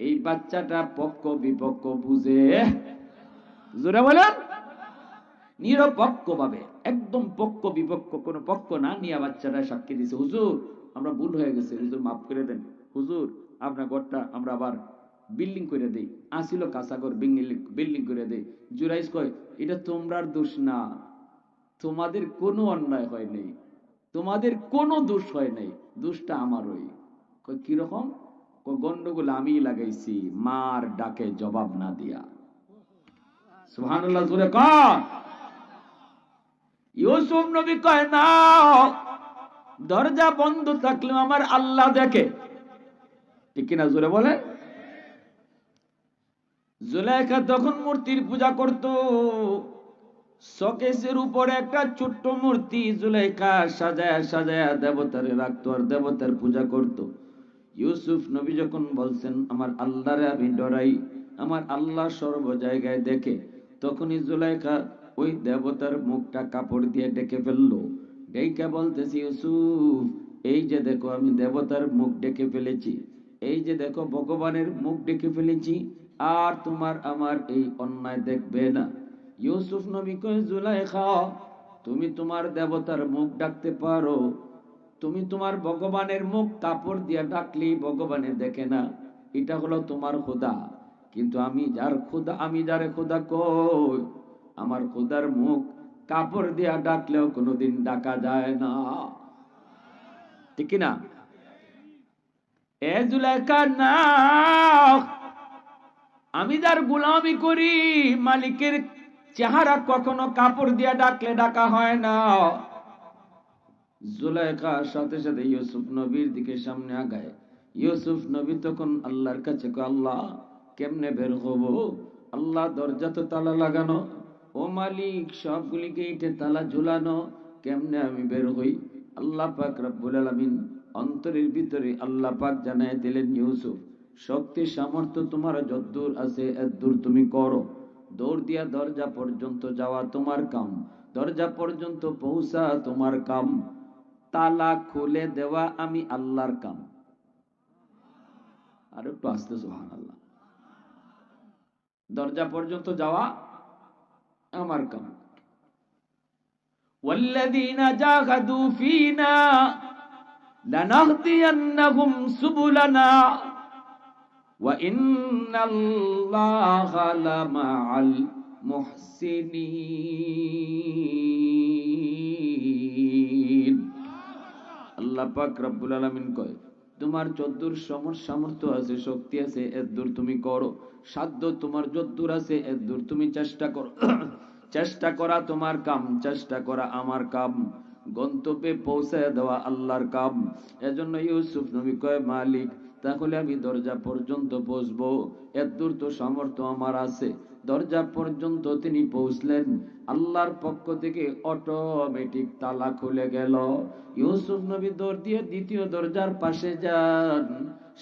এই বাচ্চাটা পক্ষ বিপক্ষ বুঝে। জোরে বলেন, নিরপেক্ষ ভাবে, একদম পক্ষ বিপক্ষ কোন পক্ষ না নিয়ে বাচ্চাটা সাক্ষী দিছে, হুজুর আমরা ভুল হয়ে গেছে, হুজুর মাফ করে দেন, হুজুর আপনার ঘরটা আমরা আবার বিল্ডিং করে দেই, আসিল কাঁচাঘর বিল্ডিং করে দেই। জুরাইজ কয়, এটা তোমরার দোষ না, তোমাদের কোনো অন্যায় হয় নাই, তোমাদের কোনো দোষ হয় নাই, দোষটা আমারই। কিরকম? গন্ডগোল আমি লাগাইছি, মার ডাকে জবাব না দিয়া। সুবহানাল্লাহ, জোরে কর। ইউসুফ নবী কয়, না, দরজা বন্ধ থাকলেও আমার আল্লাহ দেখে, ঠিক কিনা? জোরে বলে। জুলাইখা তখন মূর্তির পূজা করত, শোকেসের উপরে একটা ছোট্ট মূর্তি জুলাইখা সাজায়া সাজায়া দেবতারে রাখতো আর দেবতার পূজা করত। ইউসুফ নবী যখন বলছেন, আমার আল্লাহরে আমি ডরাই, আমার আল্লাহ সর্ব জায়গায় দেখে, তখনই জুলাইখা ওই দেবতার মুখটা কাপড় দিয়ে ডেকে ফেললো। ডেকে বলতেছি, ইউসুফ, এই যে দেখো আমি দেবতার মুখ ডেকে ফেলেছি, এই যে দেখো ভগবানের মুখ ডেকে ফেলেছি, আর তোমার আমার এই অন্যায় দেখবে না। ইউসুফ নবী কয়, জুলাইখা, তুমি তোমার দেবতার মুখ ডাকতে পারো, তুমি তোমার ভগবানের মুখ কাপড় দিয়ে ডাকলি ভগবানে দেখে না, এটা হলো তোমার খোদা, কিন্তু আমি যার খোদা, আমি যারে খোদা কই, আমার খোদার মুখ কাপড় দিয়া ডাকলেও কোনোদিন ডাকা যায় না, ঠিক না? এ জুলাইখা, না, আমি যার গোলামি করি, মালিকের চেহারা কখনো কাপড় দিয়া ডাকলে ডাকা হয় না। জুলাইখার সাথে সাথে ইউসুফ নবীর দিকে সামনে আগায়। ইউসুফ নবী তখন আল্লাহর কাছে কয়, আল্লাহ কেমনে বের হব? আল্লাহ দরজা তো তালা লাগানো, ও মালিক সবগুলি গেটে তালা ঝুলানো, কেমনে আমি বের হই? আল্লাহ পাক রব্বুল আলামিন অন্তরের ভিতরে আল্লাহ পাক জানায় দিলেন, ইউসুফ, শক্তি সামর্থ্য তোমার যদ্দূর আছে এদ্দূর তুমি করো, দৌড় দিয়া দরজা পর্যন্ত যাওয়া তোমার কাম, দরজা পর্যন্ত পৌঁছা তোমার কাম, তালা খুলে দেওয়া আমি আল্লাহর কাম। আর একটু আস্তে, সুবহানাল্লাহ। দরজা পর্যন্ত যাওয়া আমার কাম। ওয়াল্লাযীনা জাহাদু ফীনা লানাহদিয়ান্নাহুম সুবুলানা ওয়া ইন্নাল্লাহা লামাআল মুহসিনিন। আল্লাহ পাক রব্বুল আলামিন কয়, তোমার যদ্দূর সামর্থ্য আছে, শক্তি আছে, এদ্দূর তুমি করো, সাধ্য তোমার যদ্দূর আছে এদ্দূর তুমি চেষ্টা করো। চেষ্টা করা তোমার কাম, চেষ্টা করা আমার কাম, গন্তব্যে পৌঁছায় দেওয়া আল্লাহর কাম। এজন্য ইউসুফ নবী কয়, মালিক তাহলে আমি দরজা পর্যন্ত পৌঁছবো, এত দূর তো সামর্থ্য আমার আছে। দরজা পর্যন্ত তিনি পৌঁছলেন, আল্লাহর পক্ষ থেকে অটোমেটিক তালা খুলে গেল। ইউসুফ নবী দৌড় দিয়ে দ্বিতীয় দরজার পাশে যান,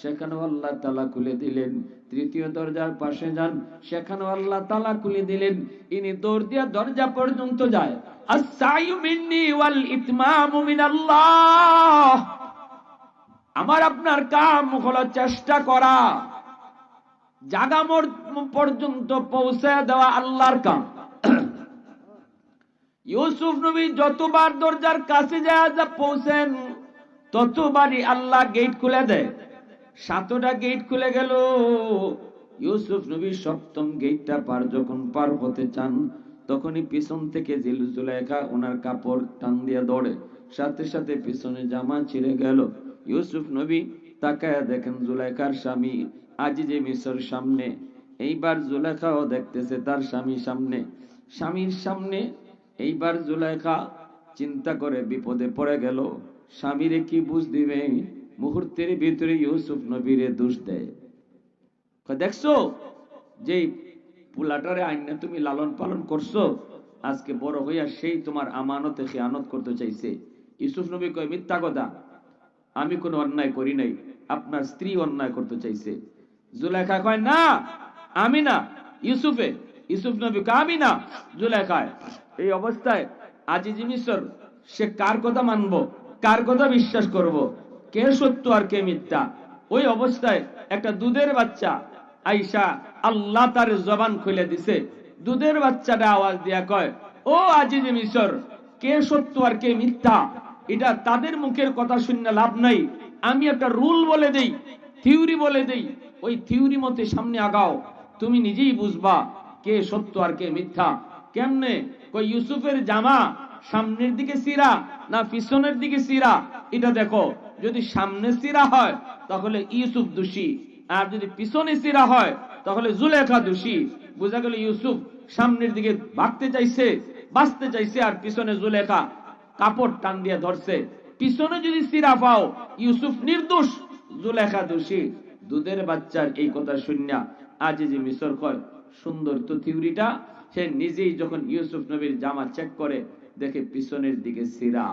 সেখানেও আল্লাহ তালা খুলে দিলেন। তৃতীয় দরজার পাশে যান, সেখানেও আল্লাহ তালা খুলে দিলেন। ইনি দৌড় দিয়ে দরজা পর্যন্ত যায়। আস-সাইয়ু মিন্নি ওয়াল ইতমামু মিনাল্লাহ। আমার আপনার কাম হলো চেষ্টা করা, জাগা পর্যন্ত পৌঁছে দেওয়া আল্লাহর কাম। ইউসুফ নবী যতবার দরজার কাছে যা পৌঁছেন, ততবারই আল্লাহ গেট খুলে দেয়। 7টা গেট খুলে গেল। ইউসুফ নবী 7ম গেটটা যখন পার হতে চান, তখনই পিছন থেকে জুলেখা ওনার কাপড় টান দিয়ে দৌড়ে, সাথে সাথে পিছনে জামা ছিঁড়ে গেল। ইউসুফ নবী তাকায় দেখেন জুলেখার স্বামী আজিজে মিসর সামনে। এইবার জুলেখাও দেখতেছে তার স্বামী সামনে, স্বামীর সামনে। এইবার জুলেখা চিন্তা করে বিপদে পড়ে গেল, স্বামীরে কি বুঝ দিবে। মুহূর্তের ভিতরে ইউসুফ নবীরে দোষ দেয়। দেখছো যে পুলাটারে আইনা তুমি লালন পালন করছো, আজকে বড় হইয়া সেই তোমার আমানতে খেয়ানত করতে চাইছে। ইউসুফ নবী কয়, মিথ্যা কথা, আমি কোনো অন্যায় করি নাই, আপনার স্ত্রী অন্যায় করতে চাইছে। জুলেখা কয়, না আমি না, ইউসুফে। ইউসুফ নবী কয়, আমি না, জুলেখায়। এই অবস্থায় আজিজ মিসর সে কার কথা মানবো, কার কথা বিশ্বাস করব, কে সত্য আর কে মিথ্যা? ওই অবস্থায় একটা দুধের বাচ্চা আইসা আল্লাহ তার জবান খুলে দিছে। দুধের বাচ্চাটা আওয়াজ দিয়া কয়, ও আজিজ মিসর, কে সত্য আর কে মিথ্যা এটা তাদের মুখের কথা শুনলে লাভ নাই। আমি একটা রুল বলে দেই, থিওরি বলে দেই, ওই থিওরি মতে সামনে আগাও, তুমি নিজেই বুঝবা কে সত্য আর কে মিথ্যা। কেমনে? কই, ইউসুফের জামা সামনের দিকে সিরা না পিছনের দিকে সিরা, এটা দেখো। যদি সামনে সিরা হয় তাহলে ইউসুফ দোষী, আর যদি পিছনে সিরা হয় তাহলে জুলেখা দোষী। বোঝা গেল ইউসুফ সামনের দিকে ভাগতে চাইছে, বাঁচতে চাইছে, আর পিছনে জুলেখা কাপড় টান দিয়ে ধরছে। পিছনে যদি সিরা পাও, ইউসুফ নির্দোষ, জুলেখা দোষী। দুধের বাচ্চার এই কথা শুনিয়া আজিজ মিসর কয়, সুন্দর তো থিওরিটা। সে নিজেই যখন ইউসুফ নবীর জামা চেক করে, দেখে পিছনের দিকে সিরা,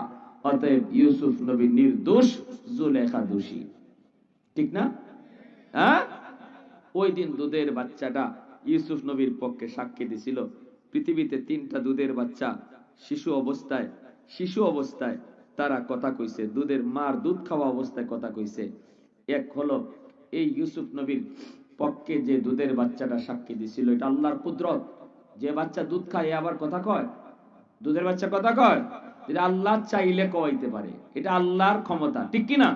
অতএব ইউসুফ নবী নির্দোষ, জুলেখা দোষী। ঠিক না? হ্যাঁ, ওই দিন দুধের বাচ্চাটা ইউসুফ নবীর পক্ষে সাক্ষী দিছিল। পৃথিবীতে 3টা দুধের বাচ্চা শিশু অবস্থায় তারা কথা কইছে, দুধের মার দুধ খাওয়া অবস্থায় কথা কইছে। এক হলো এই ইউসুফ নবীর পক্ষে যে দুধের বাচ্চাটা সাক্ষী দিছিল, এটা আল্লাহর কুদরত। যে বাচ্চা দুধ খায় আবার কথা কয়, দুধের বাচ্চা কথা কয়, এটা আল্লাহ চাইলে কওয়াইতে পারে, এটা আল্লাহর ক্ষমতা। ঠিক কিনা?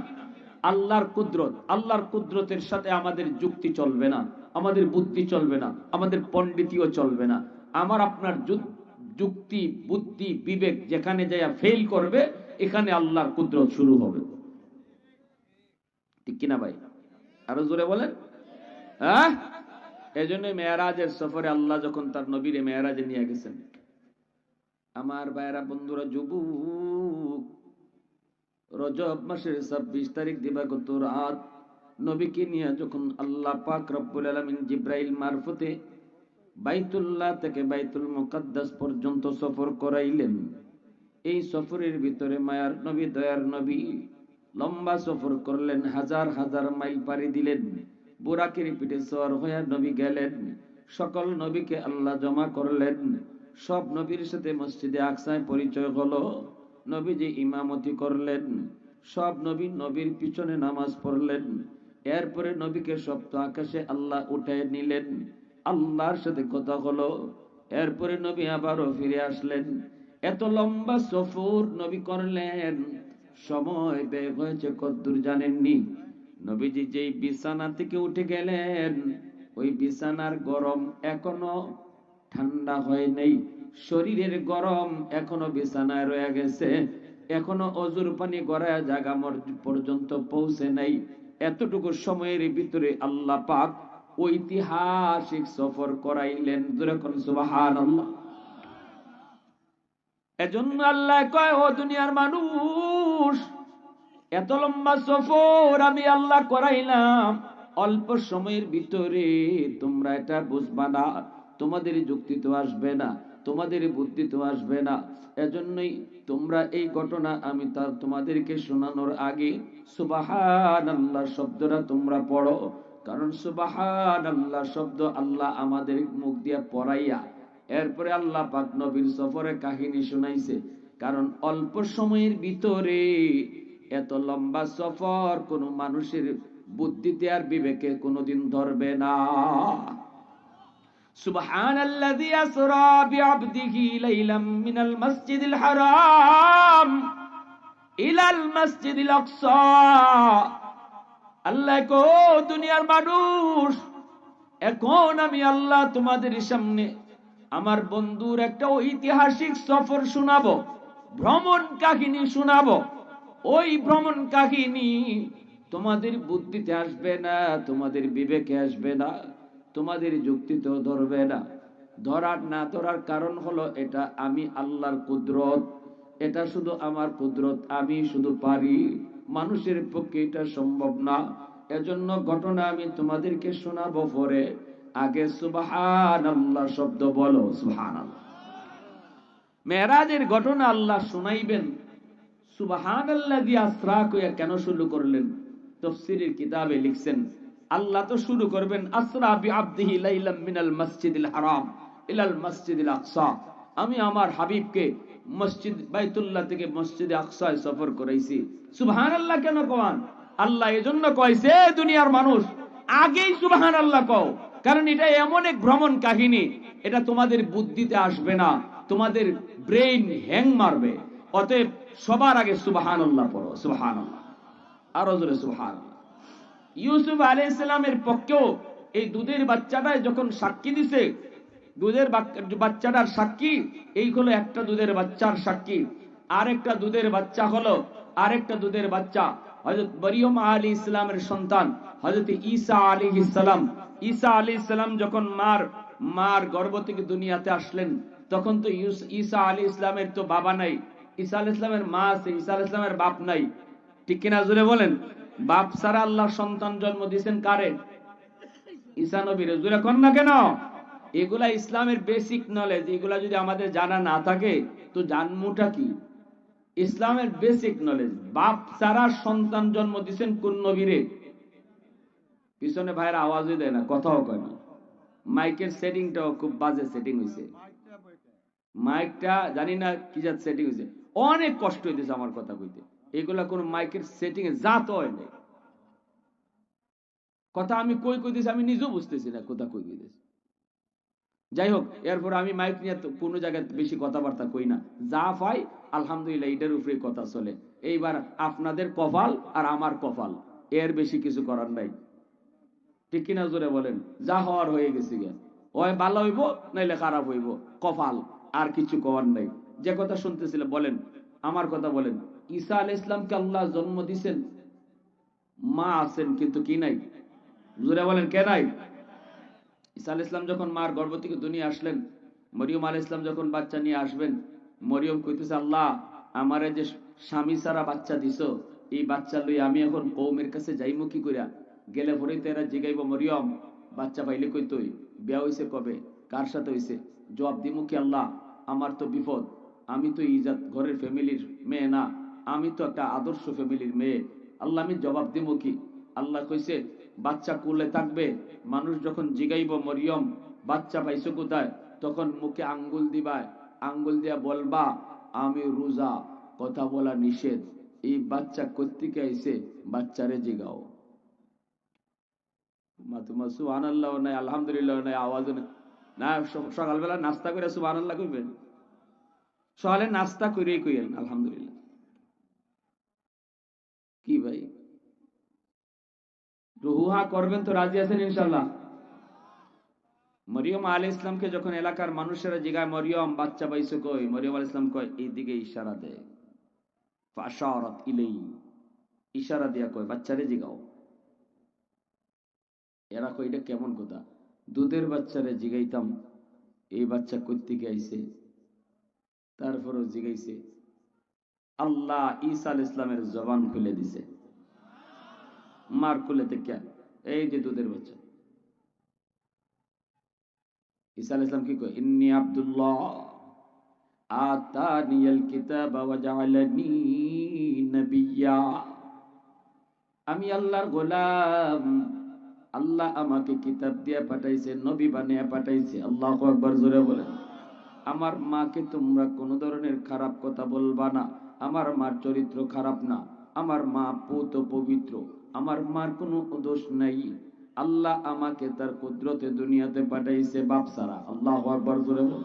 আল্লাহর কুদরত। আল্লাহর কুদরতের সাথে আমাদের যুক্তি চলবে না, আমাদের বুদ্ধি চলবে না, আমাদের পণ্ডিতিও চলবে না। আমার আপনার যুক্তি, বুদ্ধি, বিবেক যেখানে যায় ফেল করবে, এখানে আল্লাহর কুদরত শুরু হবে। ঠিক কিনা ভাই? আরো জোরে বলেন। হ্যাঁ, এজন্য মেরাজের সফরে আল্লাহ যখন তার নবীরে মেরাজে নিয়ে গেছেন, আমার ভাইরা, বন্ধুরা, যুবক, রজব মাসের 26 তারিখ দিবাগত রাত নবীকে নিয়ে যখন আল্লাহ পাক রব্বুল আলামিন জিব্রাইল মারফতে বাইতুল্লাহ থেকে বাইতুল মুকাদ্দাস পর্যন্ত সফর করাইলেন, এই সফরের ভিতরে মায়ার নবী, দয়ার নবী লম্বা সফর করলেন, হাজার হাজার মাইল পাড়ি দিলেন। বুরাকের পিঠে সওয়ার হয়ে নবী গেলেন। সকল নবীকে আল্লাহ জমা করলেন। সব নবীর সাথে মসজিদে আকসায় পরিচয় হলো। নবীজি ইমামতি করলেন। সব নবী নবীর পিছনে নামাজ পড়লেন। এরপরে নবীকে সপ্ত আকাশে আল্লাহ উঠায় নিলেন, আল্লাহর সাথে কথা হলো। এরপরে নবী আবারও ফিরে আসলেন। এত লম্বা সফর নবী করলেন, সময় ব্যয় হয়েছে কতদূর জানেননি? নবীজি যেই বিছানা থেকে উঠে গেলেন, ওই বিছানার গরম এখনো ঠান্ডা হয় নাই, শরীরের গরম এখনো বিছানায় রয়ে গেছে, এখনো অজুর পানি গড়ায় জায়গা পর্যন্ত পৌঁছে নাই। এতটুকু সময়ের ভিতরে আল্লাহ পাক ঐতিহাসিক সফর করাইলেন। যেরকম সুবহানাল্লাহ। এজন্য আল্লাহ কয়, ও দুনিয়ার মানুষ, এত লম্বা সফর আমি আল্লাহ করাইলাম অল্প সময়ের ভিতরে, তোমরা এটা বুঝবা না, তোমাদের যুক্তি তো আসবে না, তোমাদের বুদ্ধি তো আসবে না। এজন্যই তোমরা এই ঘটনা আমি তোমাদেরকে শোনানোর আগে সুবহানাল্লাহ শব্দটা তোমরা পড়ো। কারণ সুবহানাল্লাহ শব্দ আল্লাহ আমাদের মুখ দিয়ে পড়াইয়া এরপরে আল্লাহ পাক নবীর সফরের কাহিনী শুনাইছে। কারণ অল্প সময়ের ভিতরে এত লম্বা সফর কোন মানুষের বুদ্ধিতে আর বিবেকে কোনোদিন ধরবে না। সুবহানাল্লাযী আসরা বিআবদিহি লাইলাম মিনাল মাসজিদিল হারাম ইলাল মাসজিদিল আকসা। আল্লাহ কো দুনিয়ার মানুষ, এখন আমি আল্লাহ তোমাদের সামনে আমার বন্ধুর একটা ঐতিহাসিক সফর শোনাবো, ভ্রমণ কাহিনী শোনাবো। ওই ভ্রমণ কাহিনী তোমাদের বুদ্ধিতে আসবে না, তোমাদের বিবেকে আসবে না, তোমাদের যুক্তিতেও ধরবে না। ধরার না ধরার কারণ হলো এটা আমি আল্লাহর কুদরত, এটা শুধু আমার কুদরত, আমি শুধু পারি, মানুষের পক্ষে এটা সম্ভব না। এজন্য ঘটনা আমি তোমাদেরকে শোনাবো পরে, আগে সুবহানাল্লাহ শব্দ বলো। সুবহানাল্লাহ। মেরাজের ঘটনা আল্লাহ শোনাইবেন, সুবহানাল্লাযী আসরা কইয়া কেন শুরু করলেন? তাফসীরের কিতাবে লিখছেন আল্লাহ তো শুরু করবেন আসরা বিআবদিহি লাইলাম মিনাল মাসজিদিল হারাম ইলাল মাসজিদিল আকসা। আমি আমার হাবিবকে মসজিদ বাইতুল্লাহ থেকে মসজিদে আকসায় সফর করাইছি। সুবহানাল্লাহ কেন কওয়ান? আল্লাহ এজন্য কইছে দুনিয়ার মানুষ আগেই সুবহানাল্লাহ কও, কারণ এটা এমন এক ভ্রমণ কাহিনী, এটা তোমাদের বুদ্ধিতে আসবে না, তোমাদের ব্রেইন হ্যাং মারবে। অতএব সবার আগে সুবহানাল্লাহ পড়ো। সুবহানাল্লাহ, আরো জোরে সুবহানাল্লাহ। ইউসুফ আলাইহিস সালামের পক্ষেও এই দুধের বাচ্চাটা যখন সাক্ষী দিছে, দুধের বাচ্চাটার সাক্ষী এই হলো একটা দুধের বাচ্চার সাক্ষী, আরেকটা দুধের বাচ্চা হলো আরেকটা দুধের বাচ্চা হযরত মরিয়ম আলাইহিস সালামের সন্তান হযরত ঈসা আলাইহিস সালাম। ঈসা আলাইহিস সালাম যখন মার গর্ভ থেকে দুনিয়াতে আসলেন, তখন তো ঈসা আলাইহিস সালামের তো বাবা নাই, ঈসা আলাইহিস সালামের মা আছে, ঈসা আলাইহিস সালামের বাপ নাই। ঠিক কিনা জোরে বলেন? বাপ ছাড়া আল্লাহ সন্তান জন্ম দিয়েছেন কারে? ঈসা নবীর। জোরে কোন না কেন? এগুলা ইসলামের বেসিক নলেজ, এগুলা যদি আমাদের জানা না থাকে তো জানমুটা কি? ইসলামের বেসিক নলেজ। বাপ ছাড়া সন্তান জন্ম দিয়েছেন কোন নবীরে? পিছনে ভাইরা আওয়াজই দেয় না, কথাও কয় না। মাইকের সেটিংটাও খুব বাজে সেটিং হয়েছে, মাইকটা জানি না কি জাত সেটিং হয়েছে, অনেক কষ্ট হইতেছে আমার কথা কইতে। এগুলা কোন মাইকের সেটিং এ জাত হয় না, কথা আমি কই কইতেছি আমি নিজেও বুঝতেছি না কথা কই কইতেছি। যাই হোক, এরপর আমি মাইক নিয়ে কোনো জায়গায় বেশি কথাবার্তা কই না, যা পাই আলহামদুলিল্লাহ এটার উপরে কথা চলে। এইবার আপনাদের কপাল আর আমার কপাল, এর বেশি কিছু করার নাই। ঠিক কিনা জোরে বলেন? যা হওয়ার হয়ে গেছে গে, হয় ভালো হইব নাইলে খারাপ হইব, কপাল, আর কিছু করার নাই। যে কথা শুনতেছিলেন বলেন, আমার কথা বলেন। ঈসা আলাইহিস সালামকে আল্লাহ জন্ম দিয়েছেন, মা আছেন কিন্তু কি নাই? জোরে বলেন কে নাই? ঈসা আলাইহিস সালাম যখন মার গর্ভ থেকে দুনিয়া আসলেন, মরিয়ম আলাইহিস সালাম যখন বাচ্চা নিয়ে আসবেন, মরিয়ম কইতেছে আল্লাহ আমারে যে স্বামী ছাড়া বাচ্চা দিছো, এই বাচ্চা লই আমি এখন কওমের কাছে যাইমু কি কইরা? গেলে পরেই তো এরা জিগাইব মরিয়ম বাচ্চা পাইলে কই তুই, বিয়া হইছে কবে, কার সাথে হইছে? জবাব দিমু কি আল্লাহ আমার তো বিপদ, আমি তো ইজাত ঘরের ফ্যামিলির মেয়ে না, আমি তো একটা আদর্শ ফ্যামিলির মেয়ে। আল্লাহ আমি জবাব দিমু কি? আল্লাহ কইছে বাচ্চা কোলে থাকবে, মানুষ যখন জিগাইব মরিয়ম বাচ্চা পাইছো কোথায়, তখন মুখে আঙ্গুল দিবা, আঙ্গুল দিয়া বলবা আমি রোজা, কথা বলা নিষেধ। এই বাচ্চা কোত্থেকে আইছে বাচ্চারে জিগাও। সুবহানাল্লাহ নাই, আলহামদুলিল্লাহ নাই, আওয়াজ না। সকালবেলা নাস্তা করে সুবহানাল্লাহ কইবেন? সকালে নাস্তা করেই কইেন আলহামদুলিল্লাহ। কি ভাই রুহা করবেন তো রাজি আছেন ইনশাআল্লাহ? মরিয়ম আলাইহিস সালামকে যখন এলাকার মানুষেরা জিগায় মরিয়ম বাচ্চা পাইছো কই, মরিয়ম আলাইহিস সালাম কয় এইদিকে ইশারা দেয়, ফাশারাত ইলাই, ইশারা দিয়া কয় বাচ্চারে জিগাও। এরা কয় এটা কেমন কথা, দুধের বাচ্চারে জিগাইতাম এই বাচ্চা কোত্থেকে আইছে? তারপরও জিগাইছে। আল্লাহ ঈসা আলাইহিস সালামের জবান খুলে দিছে। মার খুলে থেকে এই যে দুধের বাচ্চা ঈসা আলাইহিস সালাম কি কয়, ইন্নী আব্দুল্লাহ আতানিয়াল কিতাবা ওয়া জাআলানি নাবিয়্যা, আমি আল্লাহর গোলাম, আল্লাহ আমাকে কিতাব দিয়ে পাঠাইছে, নবী বানিয়ে পাঠাইছে। আল্লাহু আকবার, জোরে বলেন। আমার মাকে তোমরা কোনো ধরনের খারাপ কথা বলবা না। আমার মার চরিত্র খারাপ না, আমার মা পুত পবিত্র, আমার মার কোনো দোষ নাই। আল্লাহ আমাকে তার কুদরতে দুনিয়াতে পাঠাইছে বাপ ছাড়া। আল্লাহু আকবার, জোরে বলেন।